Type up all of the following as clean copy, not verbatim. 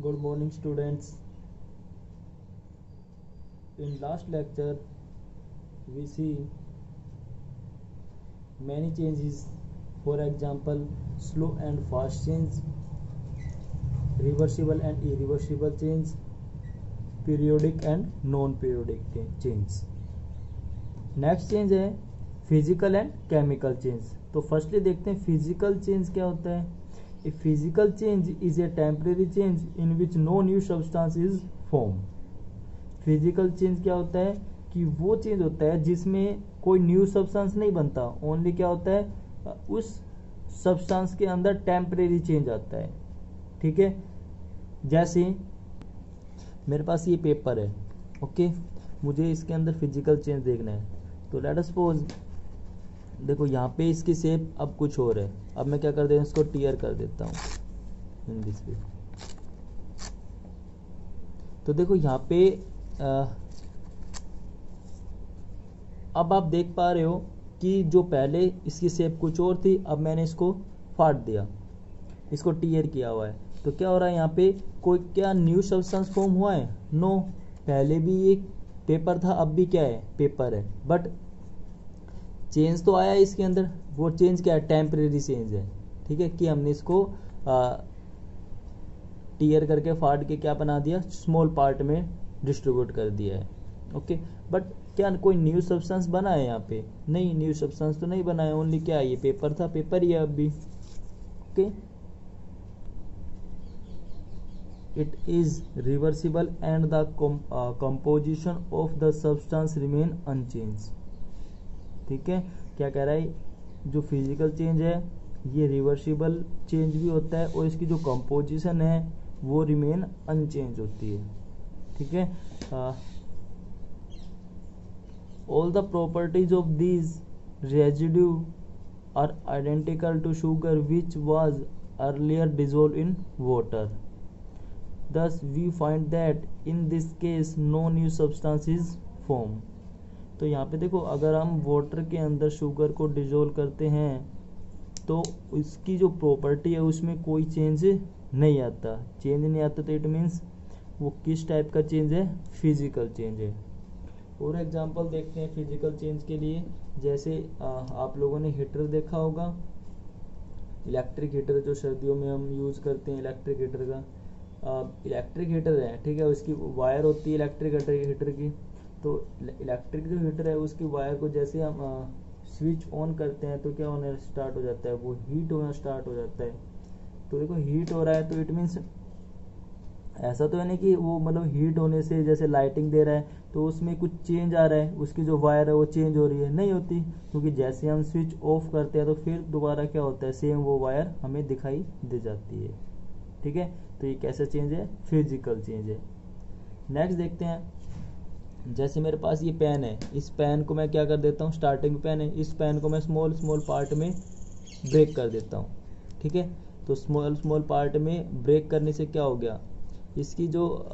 Good morning, students. In last lecture, we see many changes. For example, slow and fast change, reversible and irreversible change, periodic and non-periodic change. Next change है physical and chemical change. तो firstly देखते हैं physical change क्या होता है. A physical change is a temporary change in which no new substance is form. Physical change क्या होता है कि वो चेंज होता है जिसमें कोई न्यू सब्सटेंस नहीं बनता, ओनली क्या होता है उस सब्सटेंस के अंदर टेम्परेरी चेंज आता है. ठीक है, जैसे मेरे पास ये पेपर है, ओके, मुझे इसके अंदर फिजिकल चेंज देखना है. तो लेट अस सपोज देखो यहाँ पे इसकी शेप अब कुछ और है. अब मैं क्या कर देता हूँ, इसको टीयर कर देता हूँ इन दिस वे. तो देखो यहाँ पे अब आप देख पा रहे हो कि जो पहले इसकी शेप कुछ और थी, अब मैंने इसको फाड़ दिया, इसको टीयर किया हुआ है. तो क्या हो रहा है यहाँ पे, कोई क्या न्यू सब्सटेंस फॉर्म हुआ है? नो. पहले भी एक पेपर था, अब भी क्या है, पेपर है. बट चेंज तो आया है इसके अंदर. वो चेंज क्या है, टेम्परेरी चेंज है. ठीक है, कि हमने इसको टीयर करके फाड़ के क्या बना दिया, स्मॉल पार्ट में डिस्ट्रीब्यूट कर दिया है. ओके, बट क्या कोई न्यू सब्सटेंस बना है यहाँ पे? नहीं, न्यू सब्सटेंस तो नहीं बना है. ओनली क्या है, ये पेपर था, पेपर ही है अब भी. Okay, it is reversible and the composition of the substance remain unchanged. ठीक है, क्या कह रहा है, जो फिजिकल चेंज है ये रिवर्सिबल चेंज भी होता है और इसकी जो कंपोजिशन है वो रिमेन अनचेंज होती है. ठीक है, all the properties of these residue are identical to sugar which was earlier dissolved in water. Thus we find that in this case no new substance is formed. तो यहाँ पे देखो, अगर हम वाटर के अंदर शुगर को डिजोल्व करते हैं तो इसकी जो प्रॉपर्टी है उसमें कोई चेंज नहीं आता. चेंज नहीं आता तो इट मीन्स वो किस टाइप का चेंज है, फिजिकल चेंज है. और एग्जांपल देखते हैं फिजिकल चेंज के लिए. जैसे आप लोगों ने हीटर देखा होगा, इलेक्ट्रिक हीटर जो सर्दियों में हम यूज़ करते हैं. इलेक्ट्रिक हीटर का इलेक्ट्रिक हीटर है, ठीक है, उसकी वायर होती है इलेक्ट्रिक हीटर की. तो इलेक्ट्रिक जो हीटर है उसकी वायर को जैसे हम स्विच ऑन करते हैं तो क्या होना स्टार्ट हो जाता है, वो हीट होना स्टार्ट हो जाता है. तो देखो हीट हो रहा है तो इट मीन्स ऐसा तो है नहीं कि वो मतलब हीट होने से जैसे लाइटिंग दे रहा है तो उसमें कुछ चेंज आ रहा है, उसकी जो वायर है वो चेंज हो रही है, नहीं होती. क्योंकि जैसे हम स्विच ऑफ करते हैं तो फिर दोबारा क्या होता है, सेम वो वायर हमें दिखाई दे जाती है. ठीक है, तो ये कैसा चेंज है, फिजिकल चेंज है. नेक्स्ट देखते हैं. जैसे मेरे पास ये पेन है, इस पेन को मैं क्या कर देता हूँ, स्टार्टिंग पेन है, इस पेन को मैं स्मॉल स्मॉल पार्ट में ब्रेक कर देता हूँ. ठीक है, तो स्मॉल स्मॉल पार्ट में ब्रेक करने से क्या हो गया, इसकी जो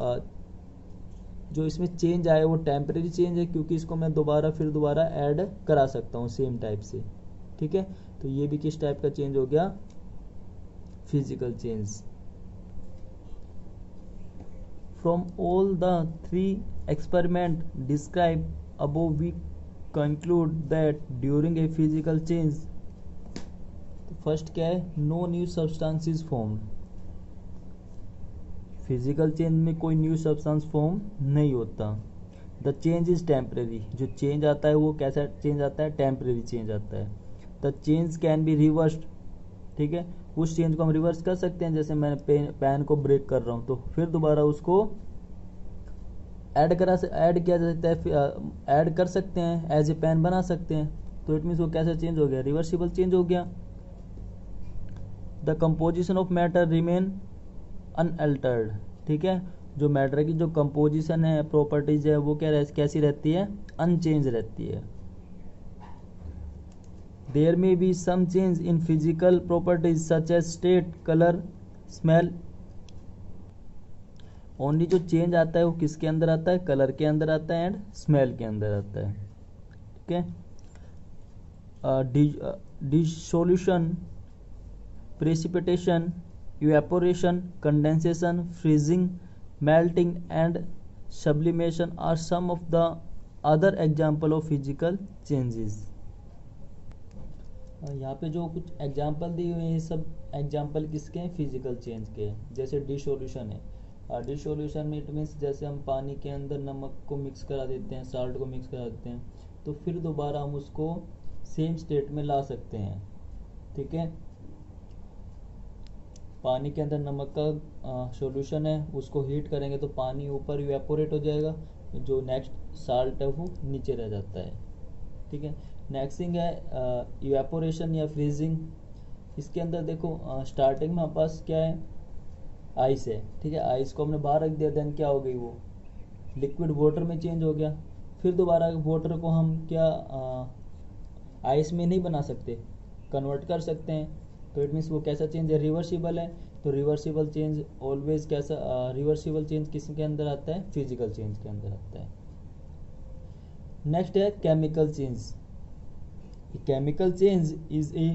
इसमें चेंज आया वो टेम्परेरी चेंज है, क्योंकि इसको मैं फिर दोबारा ऐड करा सकता हूँ सेम टाइप से. ठीक है, तो ये भी किस टाइप का चेंज हो गया, physical change. From all the three experiments described above, we conclude that during a physical change, first क्या है, no new substance is formed. Physical change में कोई न्यू सब्सटेंस फॉर्म नहीं होता. The change is temporary. जो change आता है वो कैसा चेंज आता है, टेम्परेरी चेंज आता है. The change can be reversed. ठीक है, उस चेंज को हम रिवर्स कर सकते हैं. जैसे मैंने पेन को ब्रेक कर रहा हूँ तो फिर दोबारा उसको ऐड किया जा सकता है, ऐड कर सकते हैं, एज ए पेन बना सकते हैं. तो इट मीन्स वो कैसा चेंज हो गया, रिवर्सिबल चेंज हो गया. The composition of matter remain unaltered. ठीक है, जो मैटर की जो कंपोजिशन है, प्रॉपर्टीज है, वो कैसी रहती है, अनचेंज रहती है. There may be some change in physical properties such as state, color, smell. Only जो चेंज आता है वो किसके अंदर आता है, कलर के अंदर आता है एंड स्मेल के अंदर आता है. ठीक है, dissolution, precipitation, evaporation, condensation, freezing, melting and sublimation are some of the other example of physical changes. यहाँ पे जो कुछ एग्जाम्पल दिए हुए हैं ये सब एग्जाम्पल किसके हैं, फिजिकल चेंज के हैं. जैसे डिसोल्यूशन है, डिसोल्यूशन में इट मीन्स जैसे हम पानी के अंदर नमक को मिक्स करा देते हैं, साल्ट को मिक्स करा देते हैं, तो फिर दोबारा हम उसको सेम स्टेट में ला सकते हैं. ठीक है, पानी के अंदर नमक का सॉल्यूशन है, उसको हीट करेंगे तो पानी ऊपर इवेपोरेट हो जाएगा, जो नेक्स्ट साल्ट है वो नीचे रह जाता है. ठीक है, नेक्स्ट थिंग है इवेपोरेशन या फ्रीजिंग. इसके अंदर देखो स्टार्टिंग में हमारे पास क्या है, आइस है. ठीक है, आइस को हमने बाहर रख दिया, देन क्या हो गई, वो लिक्विड वाटर में चेंज हो गया. फिर दोबारा वाटर को हम क्या आइस में नहीं बना सकते, कन्वर्ट कर सकते हैं. तो इट मीन्स वो कैसा चेंज है, रिवर्सिबल है. तो रिवर्सिबल चेंज ऑलवेज कैसा, रिवर्सिबल चेंज किस के अंदर आता है, फिजिकल चेंज के अंदर आता है. नेक्स्ट है chemical change. Chemical change is a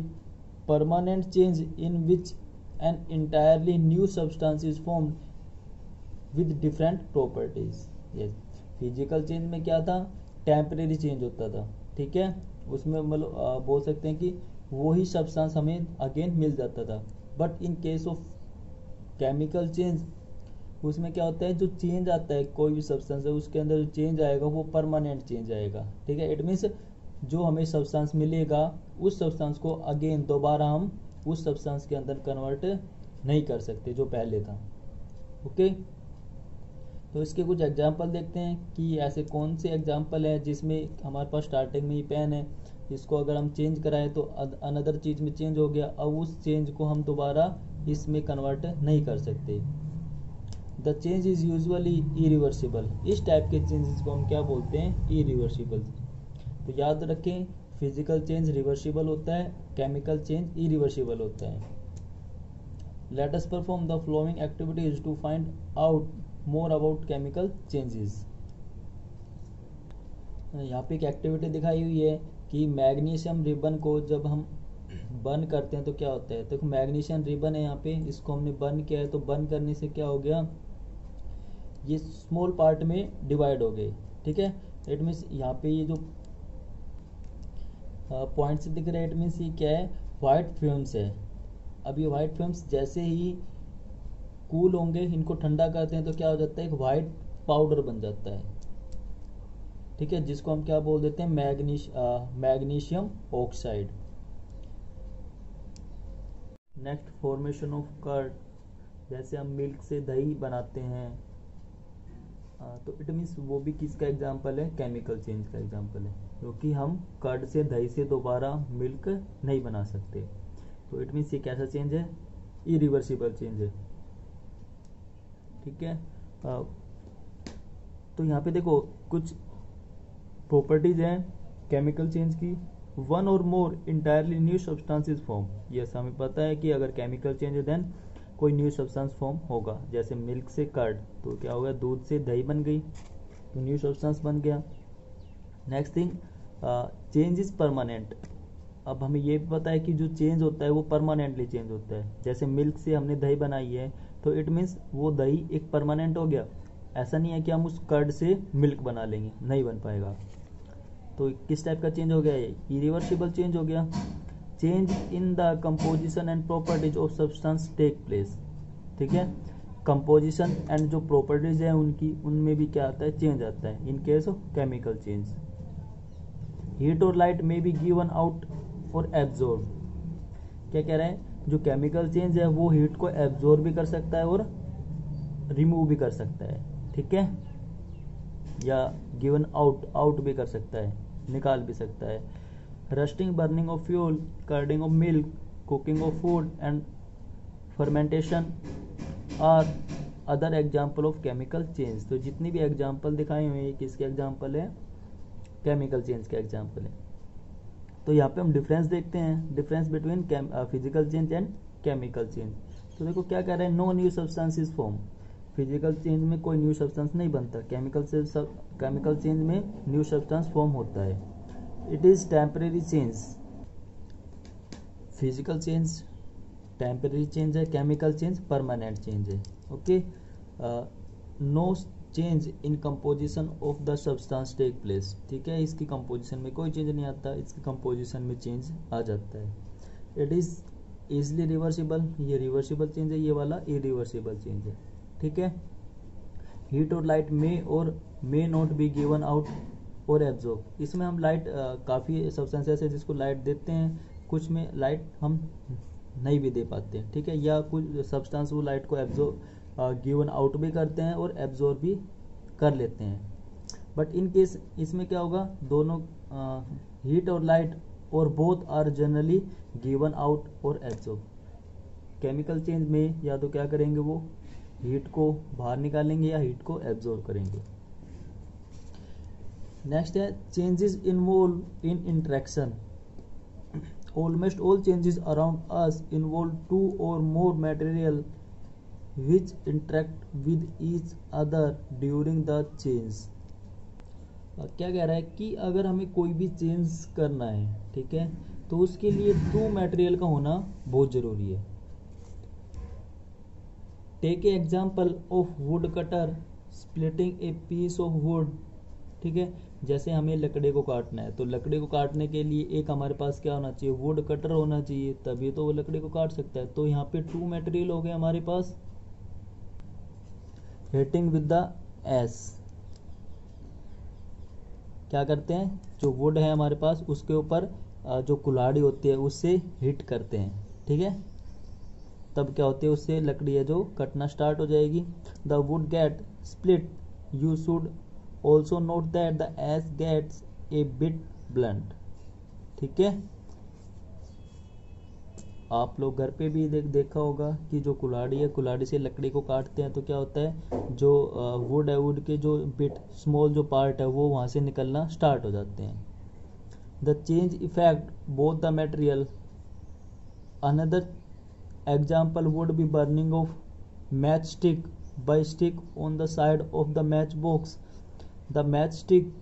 permanent change in which N entirely new substance is formed with different properties. Yes, physical change में क्या था, टेम्परेरी चेंज होता था. ठीक है, उसमें मतलब बोल सकते हैं कि वही सब्सटेंस हमें अगेन मिल जाता था. But in case of chemical change उसमें क्या होता है, जो चेंज आता है कोई भी सब्सटेंस है उसके अंदर जो चेंज आएगा वो परमानेंट चेंज आएगा. ठीक है, इट मीन्स जो हमें सब्सटेंस मिलेगा उस सब्सटेंस को अगेन दोबारा हम उस सब्सटेंस के अंदर कन्वर्ट नहीं कर सकते जो पहले था. ओके, तो इसके कुछ एग्जांपल देखते हैं कि ऐसे कौन से एग्जांपल है जिसमें हमारे पास स्टार्टिंग में ही पेन है, इसको अगर हम चेंज कराएं तो अनदर चीज़ में चेंज हो गया, अब उस चेंज को हम दोबारा इसमें कन्वर्ट नहीं कर सकते. The change is usually irreversible. इस टाइप के चेंजेस को हम क्या बोलते हैं, इरिवर्सिबल. तो याद रखें, फिजिकल चेंज रिवर्सिबल होता है, केमिकल चेंज इरिवर्सिबल होता है. Let us perform the following activities to find out more about chemical changes. यहाँ पे एक एक्टिविटी दिखाई हुई है कि मैग्नीशियम रिबन को जब हम बर्न करते हैं तो क्या होता है. देखो मैग्नीशियम रिबन है यहाँ पे, इसको हमने बर्न किया है, तो बर्न करने से क्या हो गया, ये स्मॉल पार्ट में डिवाइड हो गए. ठीक है, इट मीन्स यहाँ पे ये जो पॉइंट्स दिख रहे हैं, इट मीन्स ये क्या है, वाइट फिल्म्स है. अब ये वाइट फिल्म्स जैसे ही कूल होंगे, इनको ठंडा करते हैं तो क्या हो जाता है, एक वाइट पाउडर बन जाता है. ठीक है, जिसको हम क्या बोल देते हैं, magnesium oxide. Next, formation of curd. जैसे हम मिल्क से दही बनाते हैं, तो इट मीन्स वो भी किसका एग्जाम्पल है, केमिकल चेंज का एग्जाम्पल है, क्योंकि हम कर्ड से दही से दोबारा मिल्क नहीं बना सकते. तो इट मीन्स ये कैसा चेंज है, इरिवर्सिबल चेंज है. ठीक है, तो यहाँ पे देखो कुछ प्रॉपर्टीज हैं केमिकल चेंज की. One or more entirely new substances form. Yes, हमें पता है कि अगर केमिकल चेंज है देन कोई न्यू सब्सटेंस फॉर्म होगा. जैसे मिल्क से कर्ड, तो क्या होगा, दूध से दही बन गई, तो न्यू सब्सटेंस बन गया. Next thing, change is permanent. अब हमें ये भी पता है कि जो चेंज होता है वो परमानेंटली चेंज होता है. जैसे मिल्क से हमने दही बनाई है, तो इट मीन्स वो दही एक परमानेंट हो गया. ऐसा नहीं है कि हम उस कर्ड से मिल्क बना लेंगे, नहीं बन पाएगा. तो किस टाइप का चेंज हो गया, ये इरिवर्सिबल चेंज हो गया. Change in the composition and properties of substance take place. ठीक है, कंपोजिशन एंड जो प्रॉपर्टीज है उनकी, उनमें भी क्या आता है, चेंज आता है in case of chemical change. Heat or light में be given out or absorb. क्या कह रहे हैं, जो केमिकल चेंज है वो हीट को एब्जॉर्ब भी कर सकता है और रिमूव भी कर सकता है. ठीक है, या गिवन आउट भी कर सकता है, निकाल भी सकता है. Rusting, burning of fuel, curdling of milk, cooking of food and fermentation are other example of chemical change. तो जितनी भी एग्जाम्पल दिखाए हुए हैं किसके एग्जाम्पल है, केमिकल चेंज के एग्जाम्पल है. तो यहाँ पे हम डिफरेंस देखते हैं, difference between physical change and chemical change. तो देखो क्या कह रहे हैं, no new substances form. Physical change में कोई न्यू सब्सटेंस नहीं बनता, केमिकल चेंज में न्यू सब्सटेंस फॉर्म होता है. It is temporary change. Physical change temporary change है, केमिकल चेंज परमानेंट चेंज है। Okay, no change in composition of the substance take place, ठीक है, इसकी कंपोजिशन में कोई चेंज नहीं आता, इसकी कंपोजिशन में चेंज आ जाता है। इट इज़ इजली रिवर्सिबल, ये रिवर्सिबल चेंज है, ये वाला इरिवर्सिबल चेंज है, ठीक है। Heat or light may not be given out or absorb, इसमें हम लाइट काफ़ी सब्सटेंस ऐसे जिसको लाइट देते हैं, कुछ में लाइट हम नहीं भी दे पाते हैं, ठीक है, या कुछ सब्सटेंस वो लाइट को एब्जॉर्ब गिवन आउट भी करते हैं और एब्जॉर्ब भी कर लेते हैं। बट इन केस इसमें क्या होगा, दोनों heat or light or both are generally given out or absorb. Chemical change में या तो क्या करेंगे, वो हीट को बाहर निकालेंगे या हीट को एब्जॉर्ब करेंगे। नेक्स्ट है changes involve in interaction. Almost all changes around us involve two or more material which interact with each other during the change। क्या कह रहा है कि अगर हमें कोई भी चेंज करना है, ठीक है, तो उसके लिए टू मटेरियल का होना बहुत जरूरी है। Take a example of wood cutter splitting a piece of wood, ठीक है, जैसे हमें लकड़ी को काटना है, तो लकड़ी को काटने के लिए एक हमारे पास क्या होना चाहिए, वुड कटर होना चाहिए, तभी तो वो लकड़ी को काट सकता है। तो यहाँ पे टू मटेरियल हो गए हमारे पास। हीटिंग विद द एस, क्या करते हैं, जो वुड है हमारे पास उसके ऊपर जो कुल्हाड़ी होती है उससे हीट करते हैं, ठीक है, तब क्या होती है, उससे लकड़ी है जो कटना स्टार्ट हो जाएगी। The wood get split, you should also note that the axe gets a bit blunt, ठीक है। आप लोग घर पे भी देखा होगा कि जो कुल्हाड़ी है, कुल्हाड़ी से लकड़ी को काटते हैं तो क्या होता है, जो वुड है, वुड के जो बिट स्मॉल जो पार्ट है वो वहाँ से निकलना स्टार्ट हो जाते हैं। The change effect both the material. Another example would be burning of match stick by stick on the side of the match box. The match stick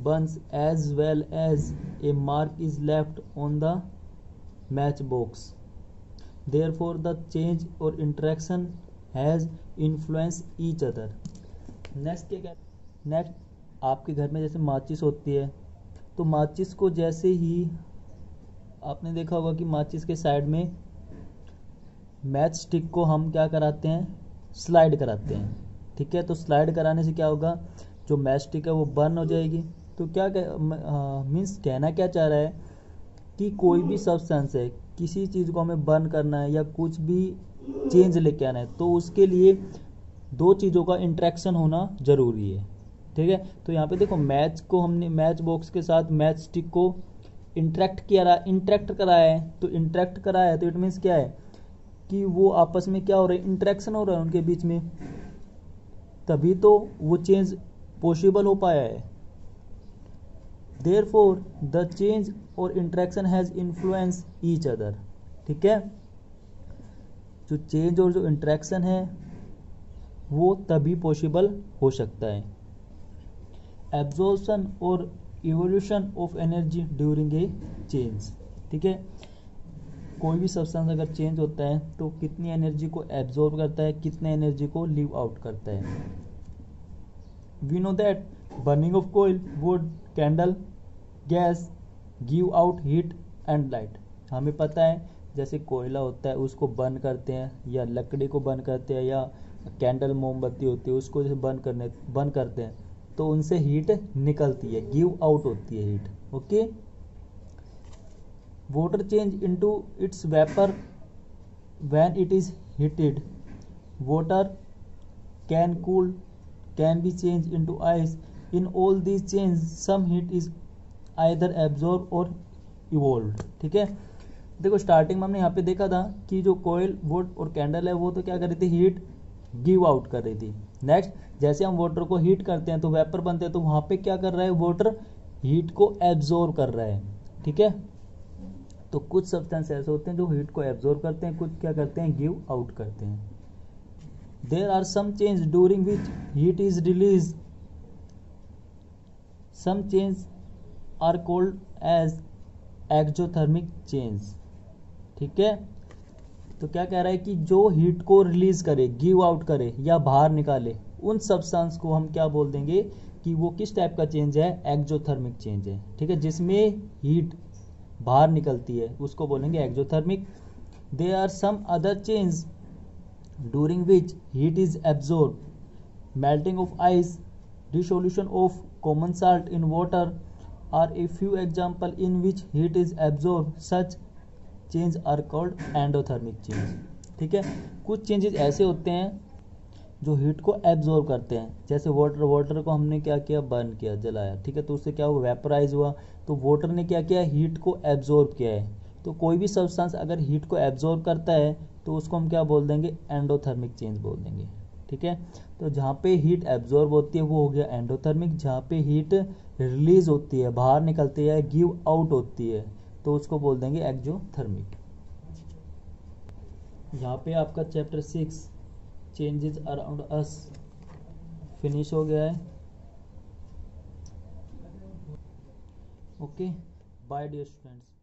burns as well as a mark is left on the matchbox. Therefore, the change or interaction has influenced each other. Next क्या कहते हैं, next आपके घर में जैसे माचिस होती है, तो माचिस को जैसे ही आपने देखा होगा कि माचिस के साइड में मैच स्टिक को हम क्या कराते हैं, स्लाइड कराते हैं, ठीक है। तो स्लाइड कराने से क्या होगा, जो मैच स्टिक है वो बर्न हो जाएगी। तो क्या मीन्स कहना क्या चाह रहा है कि कोई भी सब्सटेंस है, किसी चीज़ को हमें बर्न करना है या कुछ भी चेंज लेके आना है, तो उसके लिए दो चीज़ों का इंटरेक्शन होना ज़रूरी है, ठीक है। तो यहाँ पे देखो मैच को हमने मैच बॉक्स के साथ मैच स्टिक को इंटरेक्ट कराया है, तो इंटरेक्ट कराया है तो इट मीन्स क्या है कि वो आपस में क्या हो रहा है, इंटरेक्शन हो रहा है उनके बीच में, तभी तो वो चेंज पॉसिबल हो पाया है। Therefore, the change or interaction has influenced each other, ठीक है। जो चेंज और जो इंटरेक्शन है वो तभी पॉसिबल हो सकता है। एब्जॉर्प्शन और evolution of energy during a change, ठीक है, कोई भी सब्सटेंस अगर चेंज होता है तो कितनी एनर्जी को एब्जॉर्ब करता है, कितने एनर्जी को लीव आउट करता है। We know that burning of coal, wood, candle, gas give out heat and light. हमें पता है जैसे कोयला होता है उसको बर्न करते हैं, या लकड़ी को बर्न करते हैं, या कैंडल मोमबत्ती होती है उसको जैसे बर्न करते हैं तो उनसे हीट निकलती है, गिव आउट होती है heat, okay. Water change into its vapour when it is heated. Water can cool, can be change into ice. In all these change some heat is either absorb or evolve, ठीक है। देखो starting में हमने यहाँ पे देखा था कि जो कोयल, वुड और कैंडल है वो तो क्या कर रही थी, हीट गिव आउट कर रही थी। नेक्स्ट जैसे हम वाटर को हीट करते हैं तो वेपर बनते हैं, तो वहाँ पे क्या कर रहा है, वाटर हीट को एब्जॉर्ब कर रहा है, ठीक है। तो कुछ सब्सटेंस ऐसे होते हैं जो हीट को एब्जॉर्ब करते हैं, कुछ क्या करते हैं, गिव आउट करते हैं। There are some change during which heat is release, some change are called as exothermic change, ठीक है। तो क्या कह रहा है कि जो हीट को रिलीज करे, गिव आउट करे या बाहर निकाले, उन सब्सटेंस को हम क्या बोल देंगे कि वो किस टाइप का चेंज है, एक्सोथर्मिक चेंज है। ठीक है, जिसमें हीट बाहर निकलती है उसको बोलेंगे exothermic. There are some other change during which heat is absorb, melting of ice, dissolution of common salt in water are a few example in which heat is absorbed. Such change are called endothermic change। ठीक है, कुछ changes ऐसे होते हैं जो heat को absorb करते हैं, जैसे वाटर को हमने क्या किया, बर्न किया, जलाया। ठीक है, तो उससे क्या हुआ, वेपराइज हुआ, तो वाटर ने क्या किया, हीट को एब्जॉर्ब किया है। तो कोई भी सब्सटेंस अगर हीट को एब्जॉर्ब करता है तो उसको हम क्या बोल देंगे, एंडोथर्मिक चेंज बोल देंगे। ठीक है, तो जहाँ पे हीट एब्जॉर्ब होती है वो हो गया एंडोथर्मिक, जहाँ पे हीट रिलीज होती है, बाहर निकलती है, गिव आउट होती है, तो उसको बोल देंगे एक्सोथर्मिक। यहाँ पे आपका chapter 6 changes around us finish हो गया है। Okay, bye dear students.